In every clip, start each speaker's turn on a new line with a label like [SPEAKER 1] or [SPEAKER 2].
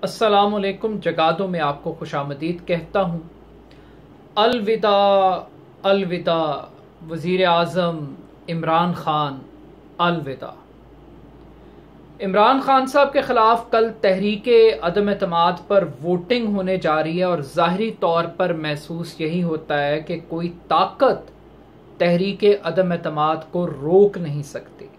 [SPEAKER 1] अस्सलामुअलैकुम। जगादों में आपको खुशामदीद कहता हूँ। अलविदा अलविदा वज़ीर आज़म इमरान खान, अलविदा। इमरान खान साहब के खिलाफ कल तहरीके अदम एतमाद पर वोटिंग होने जा रही है और ज़ाहिरी तौर पर महसूस यही होता है कि कोई ताकत तहरीके अदम एतमाद को रोक नहीं सकती।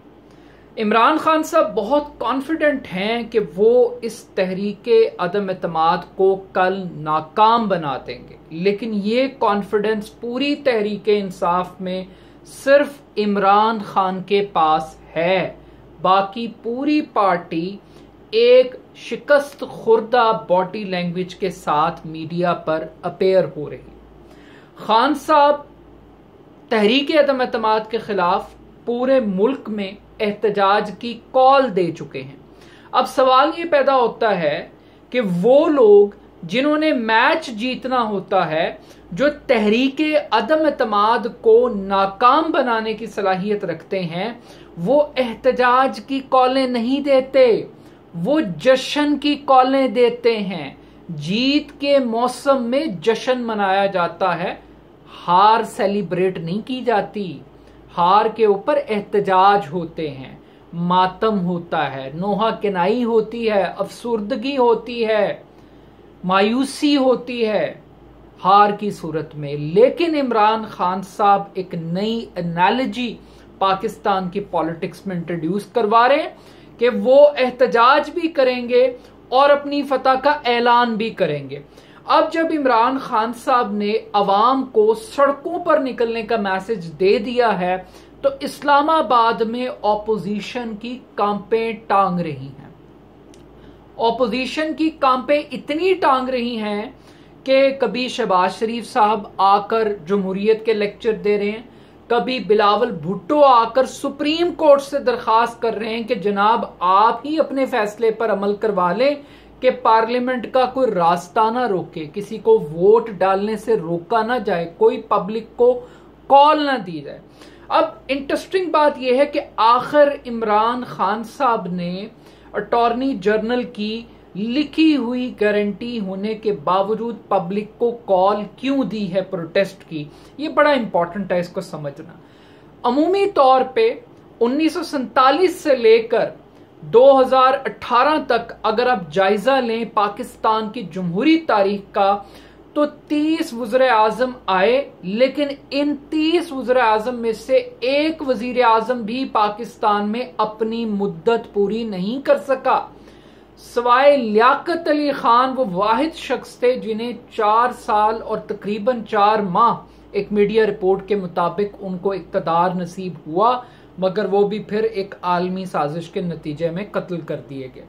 [SPEAKER 1] इमरान खान साहब बहुत कॉन्फिडेंट हैं कि वो इस तहरीके अदम एतमाद को कल नाकाम बना देंगे, लेकिन ये कॉन्फिडेंस पूरी तहरीके इंसाफ में सिर्फ इमरान खान के पास है। बाकी पूरी पार्टी एक शिकस्त खुर्दा बॉडी लैंग्वेज के साथ मीडिया पर अपेयर हो रही। खान साहब तहरीके अदम एतमाद के खिलाफ पूरे मुल्क में एहतजाज की कॉल दे चुके हैं। अब सवाल ये पैदा होता है कि वो लोग जिन्होंने मैच जीतना होता है, जो तहरीके अदम एतमाद को नाकाम बनाने की सलाहियत रखते हैं, वो एहतजाज की कॉलें नहीं देते, वो जश्न की कॉलें देते हैं। जीत के मौसम में जश्न मनाया जाता है, हार सेलिब्रेट नहीं की जाती। हार के ऊपर एहतजाज होते हैं, मातम होता है, नोहा किनाई होती है, अफसुर्दगी होती है, मायूसी होती है हार की सूरत में। लेकिन इमरान खान साहब एक नई एनालॉजी पाकिस्तान की पॉलिटिक्स में इंट्रोड्यूस करवा रहे हैं कि वो एहतजाज भी करेंगे और अपनी फतह का ऐलान भी करेंगे। अब जब इमरान खान साहब ने अवाम को सड़कों पर निकलने का मैसेज दे दिया है, तो इस्लामाबाद में ऑपोजिशन की कांपें टांग रही हैं। ऑपोजिशन की कांपें इतनी टांग रही हैं कि कभी शहबाज शरीफ साहब आकर जमहूरियत के लेक्चर दे रहे हैं, कभी बिलावल भुट्टो आकर सुप्रीम कोर्ट से दरखास्त कर रहे हैं कि जनाब आप ही अपने फैसले पर अमल करवा लें कि पार्लियामेंट का कोई रास्ता ना रोके, किसी को वोट डालने से रोका ना जाए, कोई पब्लिक को कॉल ना दी जाए। अब इंटरेस्टिंग बात यह है कि आखिर इमरान खान साहब ने अटॉर्नी जनरल की लिखी हुई गारंटी होने के बावजूद पब्लिक को कॉल क्यों दी है प्रोटेस्ट की। ये बड़ा इंपॉर्टेंट है इसको समझना। अमूमी तौर पे 1947 से लेकर 2018 तक अगर आप जायजा लें पाकिस्तान की जमहूरी तारीख का, तो 30 वज़ीर आज़म आए, लेकिन इन 30 वज़ीर आज़म में से एक वज़ीर आज़म भी पाकिस्तान में अपनी मुद्दत पूरी नहीं कर सका। सवाए लियाकत अली खान वो वाहिद शख्स थे जिन्हें 4 साल और तकरीबन 4 माह एक मीडिया रिपोर्ट के मुताबिक उनको इक़्तिदार नसीब हुआ, मगर वो भी फिर एक आलमी साजिश के नतीजे में कत्ल कर दिए गए।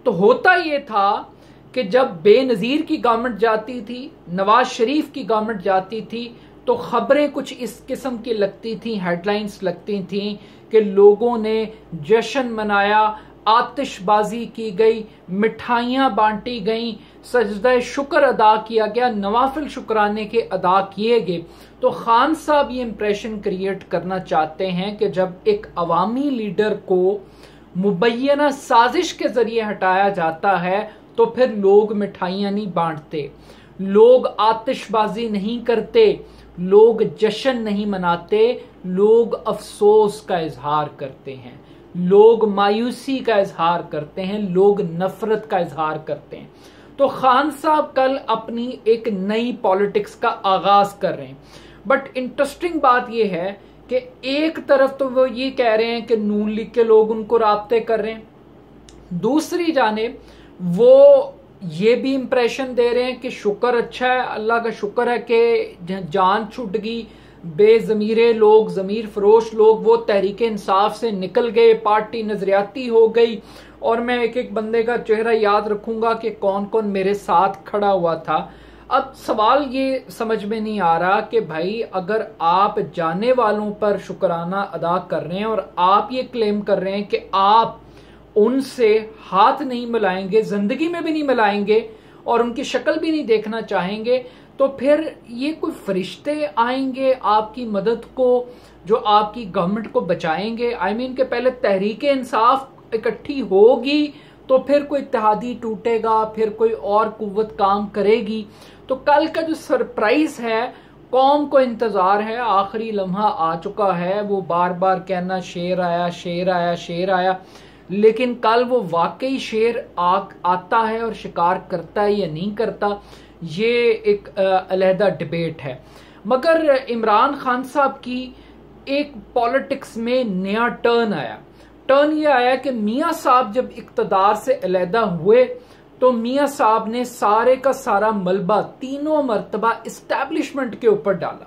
[SPEAKER 1] तो होता ये था कि जब बेनज़ीर की गवर्नमेंट जाती थी, नवाज शरीफ की गवर्नमेंट जाती थी, तो खबरें कुछ इस किस्म की लगती थी, हेडलाइंस लगती थी कि लोगों ने जश्न मनाया, आतिशबाजी की गई, मिठाइयां बांटी गईं, सजदा शुक्र अदा किया गया, नवाफिल शुक्राने के अदा किए गए। तो खान साहब ये इंप्रेशन क्रिएट करना चाहते हैं कि जब एक अवामी लीडर को मुबैना साजिश के जरिए हटाया जाता है, तो फिर लोग मिठाइयां नहीं बांटते, लोग आतिशबाजी नहीं करते, लोग जश्न नहीं मनाते, लोग अफसोस का इजहार करते हैं, लोग मायूसी का इजहार करते हैं, लोग नफरत का इजहार करते हैं। तो खान साहब कल अपनी एक नई पॉलिटिक्स का आगाज कर रहे हैं। बट इंटरेस्टिंग बात यह है कि एक तरफ तो वो ये कह रहे हैं कि नून लीग के लोग उनको राब्ते कर रहे हैं, दूसरी जानिब वो ये भी इंप्रेशन दे रहे हैं कि शुक्र अच्छा है, अल्लाह का शुक्र है कि जान छूट गई, बेजमीरे लोग, जमीर फरोश लोग वो तहरीके इंसाफ से निकल गए, पार्टी नजरियाती हो गई। और मैं एक एक बंदे का चेहरा याद रखूंगा कि कौन कौन मेरे साथ खड़ा हुआ था। अब सवाल ये समझ में नहीं आ रहा कि भाई अगर आप जाने वालों पर शुक्राना अदा कर रहे हैं और आप ये क्लेम कर रहे हैं कि आप उनसे हाथ नहीं मिलाएंगे, जिंदगी में भी नहीं मिलाएंगे और उनकी शक्ल भी नहीं देखना चाहेंगे, तो फिर ये कोई फरिश्ते आएंगे आपकी मदद को जो आपकी गवर्नमेंट को बचाएंगे? आई मीन के पहले तहरीके इंसाफ इकट्ठी होगी तो फिर कोई इत्तेहादी टूटेगा, फिर कोई और कुव्वत काम करेगी। तो कल का जो सरप्राइज है, कौम को इंतजार है, आखिरी लम्हा आ चुका है। वो बार बार कहना शेर आया, शेर आया, शेर आया, लेकिन कल वो वाकई शेर आता है और शिकार करता है या नहीं करता, ये एक अलहदा डिबेट है। मगर इमरान खान साहब की एक पॉलिटिक्स में नया टर्न आया। टर्न ये आया कि मियां साहब जब इक्तदार से अलहदा हुए तो मियां साहब ने सारे का सारा मलबा तीनों मर्तबा इस्टेब्लिशमेंट के ऊपर डाला।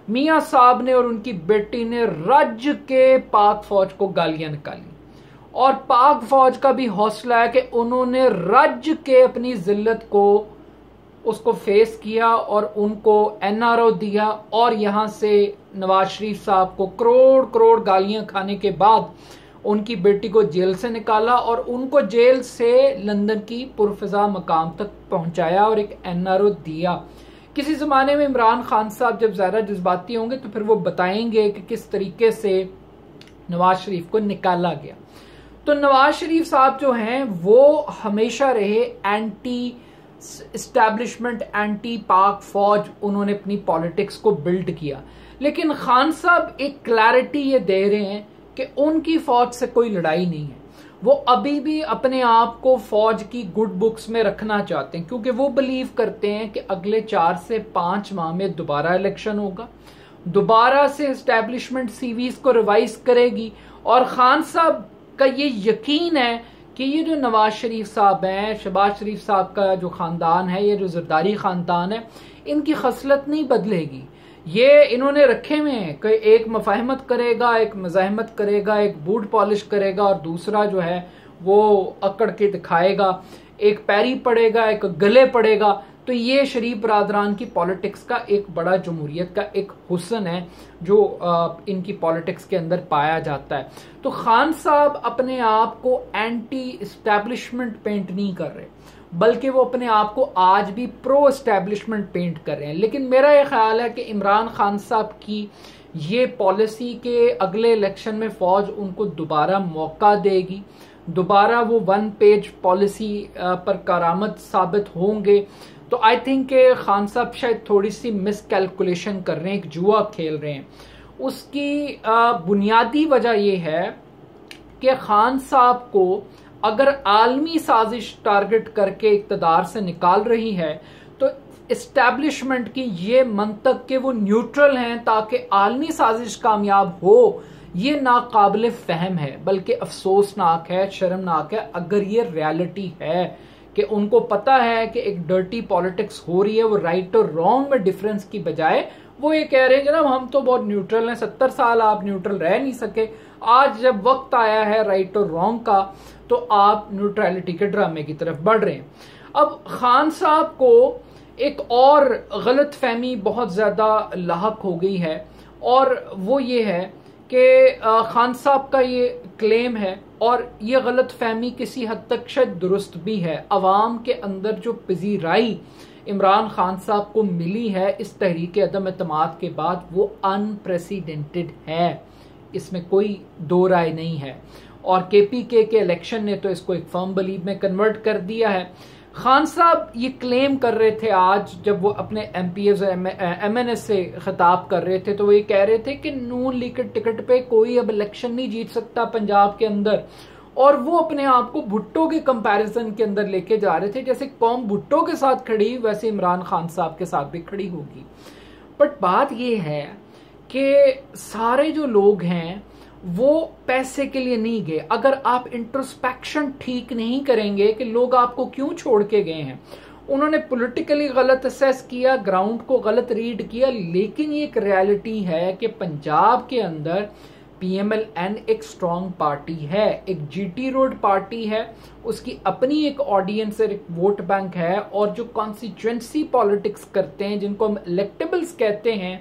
[SPEAKER 1] मियां साहब ने और उनकी बेटी ने राज्य के पाक फौज को गालियां निकाली, और पाक फौज का भी हौसला है कि उन्होंने राज्य के अपनी जिल्लत को उसको फेस किया और उनको एनआरओ दिया, और यहां से नवाज शरीफ साहब को करोड़ करोड़ गालियां खाने के बाद उनकी बेटी को जेल से निकाला और उनको जेल से लंदन की पुरफिजा मकाम तक पहुंचाया और एक एनआरओ दिया। किसी जमाने में इमरान खान साहब जब ज्यादा जज्बाती होंगे तो फिर वो बताएंगे कि किस तरीके से नवाज शरीफ को निकाला गया। तो नवाज शरीफ साहब जो हैं वो हमेशा रहे एंटी एस्टैब्लिशमेंट, एंटी पाक फौज, उन्होंने अपनी पॉलिटिक्स को बिल्ड किया। लेकिन खान साहब एक क्लैरिटी ये दे रहे हैं कि उनकी फौज से कोई लड़ाई नहीं है। वो अभी भी अपने आप को फौज की गुड बुक्स में रखना चाहते हैं, क्योंकि वो बिलीव करते हैं कि अगले 4 से 5 माह में दोबारा इलेक्शन होगा, दोबारा से एस्टैब्लिशमेंट सीवीज को रिवाइज करेगी। और खान साहब का ये यकीन है कि ये जो नवाज शरीफ साहब हैं, शहबाज शरीफ साहब का जो खानदान है, ये जो जरदारी खानदान है, इनकी खसलत नहीं बदलेगी। ये इन्होंने रखे हुए हैं कि एक मफाहमत करेगा, एक मज़ाहमत करेगा, एक बूट पॉलिश करेगा और दूसरा जो है वो अकड़ के दिखाएगा, एक पैरी पड़ेगा, एक गले पड़ेगा। तो ये शरीफ बरादरान की पॉलिटिक्स का एक बड़ा जमहूरियत का एक हुस्न है जो इनकी पॉलिटिक्स के अंदर पाया जाता है। तो खान साहब अपने आप को एंटी एस्टैब्लिशमेंट पेंट नहीं कर रहे, बल्कि वो अपने आप को आज भी प्रो एस्टैब्लिशमेंट पेंट कर रहे हैं। लेकिन मेरा ये ख्याल है कि इमरान खान साहब की ये पॉलिसी के अगले इलेक्शन में फौज उनको दोबारा मौका देगी, दोबारा वो 1 पेज पॉलिसी पर कारामद साबित होंगे। तो आई थिंक खान साहब शायद थोड़ी सी मिस कैलकुलेशन कर रहे हैं, एक जुआ खेल रहे हैं। उसकी बुनियादी वजह यह है कि खान साहब को अगर आलमी साजिश टारगेट करके इक्तदार से निकाल रही है तो एस्टैब्लिशमेंट की ये मंतक के वो न्यूट्रल हैं ताकि आलमी साजिश कामयाब हो, ये नाकाबिल फहम है, बल्कि अफसोसनाक है, शर्मनाक है अगर ये रियलिटी है कि उनको पता है कि एक डर्टी पॉलिटिक्स हो रही है। वो राइट और रॉन्ग में डिफरेंस की बजाय वो ये कह रहे हैं जनाब हम तो बहुत न्यूट्रल हैं, 70 साल आप न्यूट्रल रह नहीं सके, आज जब वक्त आया है राइट और रॉन्ग का तो आप न्यूट्रलिटी के ड्रामे की तरफ बढ़ रहे हैं। अब खान साहब को एक और गलत फहमी बहुत ज्यादा लाहक हो गई है, और वो ये है कि खान साहब का ये क्लेम है और ये गलत फहमी किसी हद तक शायद दुरुस्त भी है। अवाम के अंदर जो पजीराई इमरान खान साहब को मिली है इस तहरीक अदम एतमाद के बाद वो अनप्रेसिडेंटेड है, इसमें कोई दो राय नहीं है। और केपीके के इलेक्शन ने तो इसको एक फर्म बिलीव में कन्वर्ट कर दिया है। खान साहब ये क्लेम कर रहे थे आज जब वो अपने एमपीएस एमएनएस से खिताब कर रहे थे, तो वो ये कह रहे थे कि नून लीग के टिकट पे कोई अब इलेक्शन नहीं जीत सकता पंजाब के अंदर, और वो अपने आप को भुट्टो के कंपैरिजन के अंदर लेके जा रहे थे, जैसे कौम भुट्टो के साथ खड़ी वैसे इमरान खान साहब के साथ भी खड़ी होगी। बट बात ये है कि सारे जो लोग हैं वो पैसे के लिए नहीं गए। अगर आप इंट्रोस्पेक्शन ठीक नहीं करेंगे कि लोग आपको क्यों छोड़ के गए हैं, उन्होंने पॉलिटिकली गलत असेस किया, ग्राउंड को गलत रीड किया, लेकिन ये एक रियलिटी है कि पंजाब के अंदर पीएमएलएन एक स्ट्रॉन्ग पार्टी है, एक जीटी रोड पार्टी है, उसकी अपनी एक ऑडियंस है, एक वोट बैंक है, और जो कॉन्स्टिट्यूएंसी पॉलिटिक्स करते हैं जिनको हम इलेक्टेबल्स कहते हैं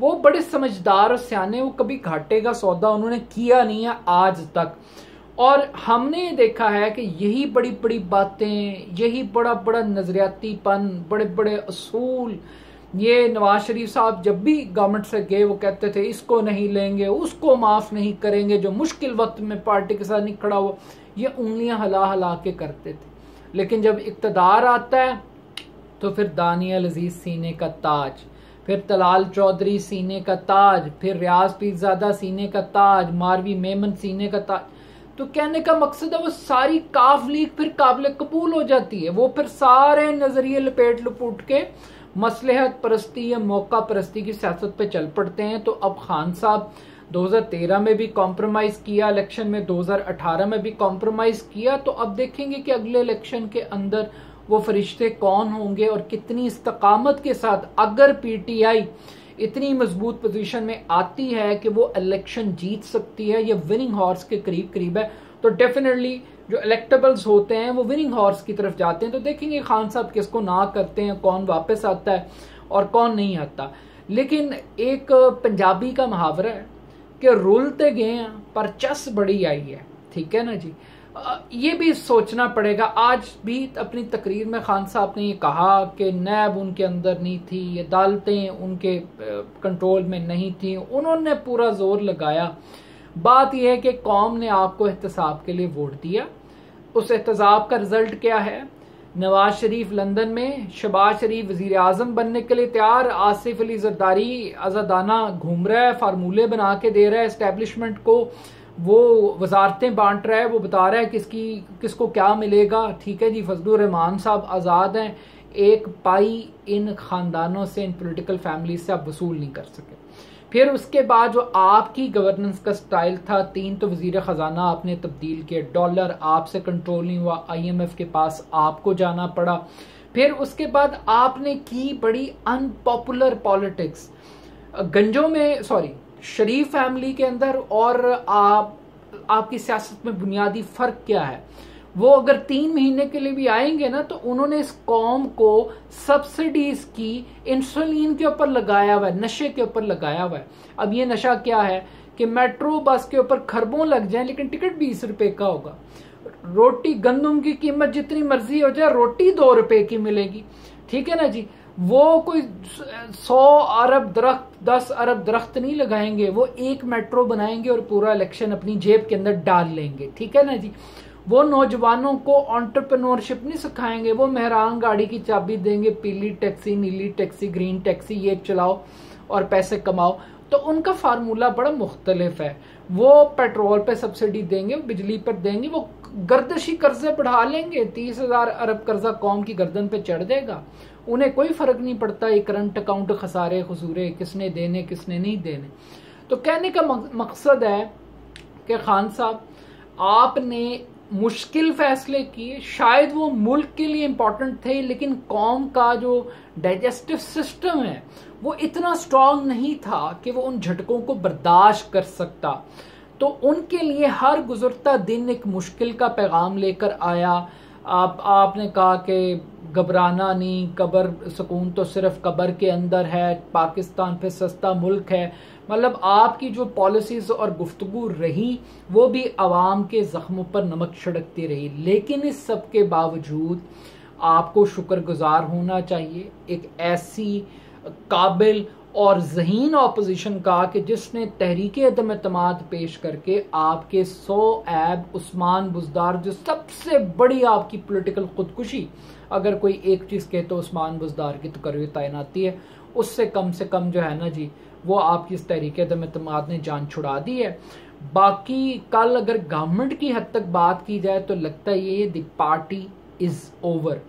[SPEAKER 1] वो बड़े समझदार और सियाने, वो कभी घाटे का सौदा उन्होंने किया नहीं है आज तक। और हमने देखा है कि यही बड़ी बड़ी बातें, यही बड़ा बड़ा नजरियातीपन, बड़े बड़े असूल, ये नवाज शरीफ साहब जब भी गवर्नमेंट से गए वो कहते थे इसको नहीं लेंगे, उसको माफ नहीं करेंगे, जो मुश्किल वक्त में पार्टी के साथ नहीं खड़ा हो, ये उंगलियां हिला हिला के करते थे। लेकिन जब इक्तदार आता है तो फिर दानियल अजीज सीने का ताज, फिर तलाल चौधरी सीने का ताज, फिर रियाज पीरजादा सीने का ताज, मारवी मेमन सीने का ताज। तो कहने का मकसद है वो सारी काफ लीग फिर काबिल कबूल हो जाती है। वो फिर सारे नजरिए लपेट लपूट के मसलहत परस्ती या मौका परस्ती की सियासत पे चल पड़ते हैं। तो अब खान साहब 2013 में भी कॉम्प्रोमाइज किया इलेक्शन में, 2018 में भी कॉम्प्रोमाइज किया। तो अब देखेंगे कि अगले इलेक्शन के अंदर वो फरिश्ते कौन होंगे और कितनी इस्तकामत के साथ, अगर पीटीआई इतनी मजबूत पोजीशन में आती है कि वो इलेक्शन जीत सकती है या विनिंग हॉर्स के करीब करीब है, तो डेफिनेटली जो इलेक्टेबल्स होते हैं वो विनिंग हॉर्स की तरफ जाते हैं। तो देखेंगे खान साहब किसको ना करते हैं, कौन वापस आता है और कौन नहीं आता। लेकिन एक पंजाबी का मुहावरा है कि रुलते गए हैं पर चस बड़ी आई है, ठीक है ना जी। ये भी सोचना पड़ेगा। आज भी अपनी तकरीर में खान साहब ने ये कहा कि नैब उनके अंदर नहीं थी, अदालतें उनके कंट्रोल में नहीं थी, उन्होंने पूरा जोर लगाया। बात यह है कि कौम ने आपको एहतसाब के लिए वोट दिया, उस एहतसाब का रिजल्ट क्या है? नवाज शरीफ लंदन में, शहबाज शरीफ वजीर आजम बनने के लिए तैयार, आसिफ अली जरदारी आजादाना घूम रहा है, फार्मूले बना के दे रहा है एस्टेब्लिशमेंट को, वो वजारतें बांट रहा है, वो बता रहा है किसको क्या मिलेगा, ठीक है जी। फजलुर रहमान साहब आज़ाद हैं, एक पाई इन खानदानों से, इन पॉलिटिकल फैमिली से आप वसूल नहीं कर सके। फिर उसके बाद जो आपकी गवर्नेंस का स्टाइल था, 3 तो वजीर खजाना आपने तब्दील किए, डॉलर आपसे कंट्रोल नहीं हुआ, IMF के पास आपको जाना पड़ा। फिर उसके बाद आपने की बड़ी अनपॉपुलर पॉलिटिक्स गंजों में, सॉरी शरीफ फैमिली के अंदर और आपकी सियासत में बुनियादी फर्क क्या है? वो अगर 3 महीने के लिए भी आएंगे ना, तो उन्होंने इस कौम को सब्सिडीज की इंसुलिन के ऊपर लगाया हुआ है, नशे के ऊपर लगाया हुआ है। अब ये नशा क्या है कि मेट्रो बस के ऊपर खरबों लग जाए लेकिन टिकट 20 रुपए का होगा। रोटी गंदम की कीमत जितनी मर्जी हो जाए, रोटी 2 रुपए की मिलेगी, ठीक है ना जी। वो कोई 100 अरब दरख्त, 10 अरब दरख्त नहीं लगाएंगे, वो एक मेट्रो बनाएंगे और पूरा इलेक्शन अपनी जेब के अंदर डाल लेंगे, ठीक है ना जी। वो नौजवानों को एंटरप्रेन्योरशिप नहीं सिखाएंगे, वो मेहरान गाड़ी की चाबी देंगे, पीली टैक्सी, नीली टैक्सी, ग्रीन टैक्सी, ये चलाओ और पैसे कमाओ। तो उनका फार्मूला बड़ा मुख्तलिफ है। वो पेट्रोल पे सब्सिडी देंगे, बिजली पर देंगे, वो गर्दशी कर्जे बढ़ा लेंगे, 30,000 अरब कर्जा कौम की गर्दन पे चढ़ देगा। उन्हें कोई फर्क नहीं पड़ता ये करंट अकाउंट खसारे खसूरे किसने देने किसने नहीं देने। तो कहने का मकसद है कि खान साहब आपने मुश्किल फैसले किए, शायद वो मुल्क के लिए इंपॉर्टेंट थे, लेकिन कौम का जो डाइजेस्टिव सिस्टम है वो इतना स्ट्रांग नहीं था कि वो उन झटकों को बर्दाश्त कर सकता। तो उनके लिए हर गुजरता दिन एक मुश्किल का पैगाम लेकर आया। आपने कहा कि घबराना नहीं, कब्र सुकून तो सिर्फ कब्र के अंदर है, पाकिस्तान पे सस्ता मुल्क है। मतलब आपकी जो पॉलिसीज और गुफ्तगू रही वो भी आवाम के जख्मों पर नमक छिड़कती रही। लेकिन इस सब के बावजूद आपको शुक्रगुजार होना चाहिए एक ऐसी काबिल और ज़हीन ऑपोजिशन का कि जिसने तहरीके अदम एतमाद पेश करके आपके 100 ऐब उस्मान बुज़दार, जो सबसे बड़ी आपकी पॉलिटिकल खुदकुशी, अगर कोई एक चीज़ कहे तो उस्मान बुज़दार की तो करवी तैनाती है, उससे कम जो है ना जी, वो आपकी इस तहरीके अदम एतमाद ने जान छुड़ा दी है। बाकी कल अगर गवर्नमेंट की हद तक बात की जाए तो लगता है ये द पार्टी इज़ ओवर,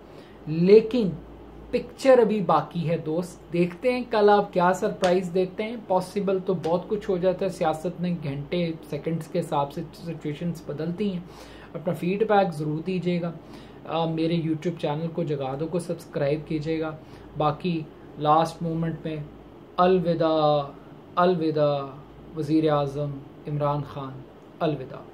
[SPEAKER 1] लेकिन पिक्चर अभी बाकी है दोस्त। देखते हैं कल आप क्या सरप्राइज देते हैं। पॉसिबल तो बहुत कुछ हो जाता है, सियासत में घंटे सेकंड्स के हिसाब से सिचुएशंस बदलती हैं। अपना फीडबैक ज़रूर दीजिएगा। मेरे यूट्यूब चैनल को जगादो को सब्सक्राइब कीजिएगा। बाकी लास्ट मोमेंट में अलविदा अलविदा वज़ीर आज़म इमरान खान, अलविदा।